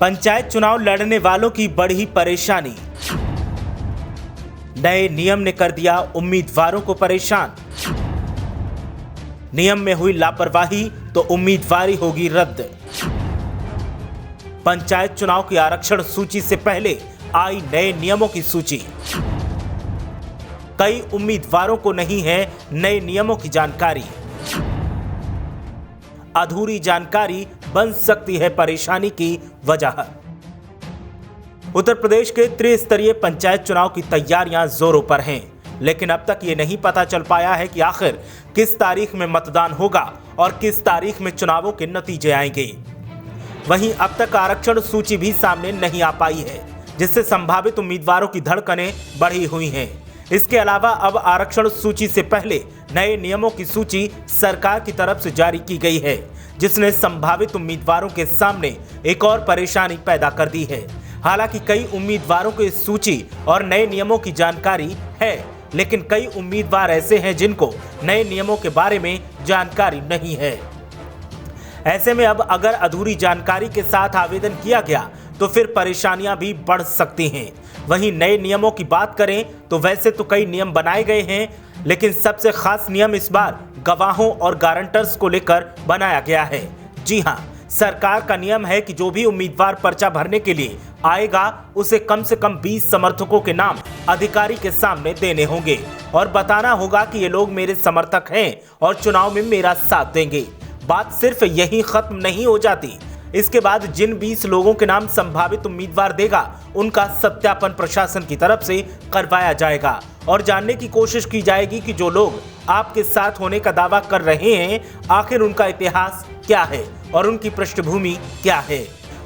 पंचायत चुनाव लड़ने वालों की बढ़ी परेशानी। नए नियम ने कर दिया उम्मीदवारों को परेशान। नियम में हुई लापरवाही तो उम्मीदवारी होगी रद्द। पंचायत चुनाव की आरक्षण सूची से पहले आई नए नियमों की सूची। कई उम्मीदवारों को नहीं है नए नियमों की जानकारी। अधूरी जानकारी बन सकती है परेशानी की वजह। उत्तर प्रदेश के त्रिस्तरीय पंचायत चुनाव की तैयारियां जोरों पर हैं, लेकिन अब तक ये नहीं पता चल पाया है कि आखिर किस तारीख में मतदान होगा और किस तारीख में चुनावों के नतीजे आएंगे। वहीं अब तक आरक्षण सूची भी सामने नहीं आ पाई है, जिससे संभावित उम्मीदवारों की धड़कनें बढ़ी हुई हैं। इसके अलावा अब आरक्षण सूची से पहले नए नियमों की सूची सरकार की तरफ से जारी की गई है, जिसने संभावित उम्मीदवारों के सामने एक और परेशानी पैदा कर दी है। हालांकि कई उम्मीदवारों को इस सूची और नए नियमों की जानकारी है, लेकिन कई उम्मीदवार ऐसे हैं जिनको नए नियमों के बारे में जानकारी नहीं है। ऐसे में अब अगर अधूरी जानकारी के साथ आवेदन किया गया तो फिर परेशानियां भी बढ़ सकती हैं। वहीं नए नियमों की बात करें तो वैसे तो कई नियम बनाए गए हैं, लेकिन सबसे खास नियम इस बार गवाहों और गारंटर्स को लेकर बनाया गया है। जी हां, सरकार का नियम है कि जो भी उम्मीदवार पर्चा भरने के लिए आएगा उसे कम से कम 20 समर्थकों के नाम अधिकारी के सामने देने होंगे और बताना होगा कि ये लोग मेरे समर्थक हैं और चुनाव में मेरा साथ देंगे। बात सिर्फ यही खत्म नहीं हो जाती। इसके बाद जिन 20 लोगों के नाम संभावित उम्मीदवार देगा उनका सत्यापन प्रशासन की तरफ से करवाया जाएगा और जानने की कोशिश की जाएगी कि जो लोग आपके साथ होने का दावा कर रहे हैं आखिर उनका इतिहास क्या है और उनकी पृष्ठभूमि क्या है।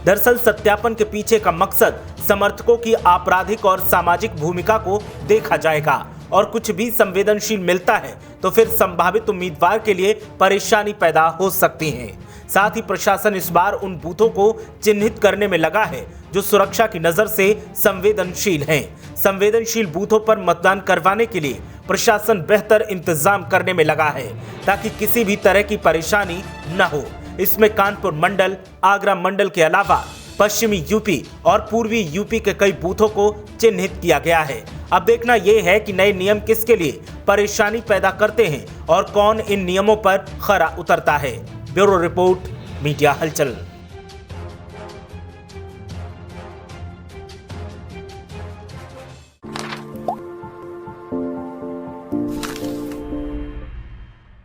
दरअसल सत्यापन के पीछे का मकसद समर्थकों की आपराधिक और सामाजिक भूमिका को देखा जाएगा और कुछ भी संवेदनशील मिलता है तो फिर संभावित उम्मीदवार के लिए परेशानी पैदा हो सकती है। साथ ही प्रशासन इस बार उन बूथों को चिन्हित करने में लगा है जो सुरक्षा की नजर से संवेदनशील हैं। संवेदनशील बूथों पर मतदान करवाने के लिए प्रशासन बेहतर इंतजाम करने में लगा है ताकि किसी भी तरह की परेशानी न हो। इसमें कानपुर मंडल, आगरा मंडल के अलावा पश्चिमी यूपी और पूर्वी यूपी के कई बूथों को चिन्हित किया गया है। अब देखना यह है कि नए नियम किसके लिए परेशानी पैदा करते हैं और कौन इन नियमों पर खरा उतरता है। ब्यूरो रिपोर्ट, मीडिया हलचल।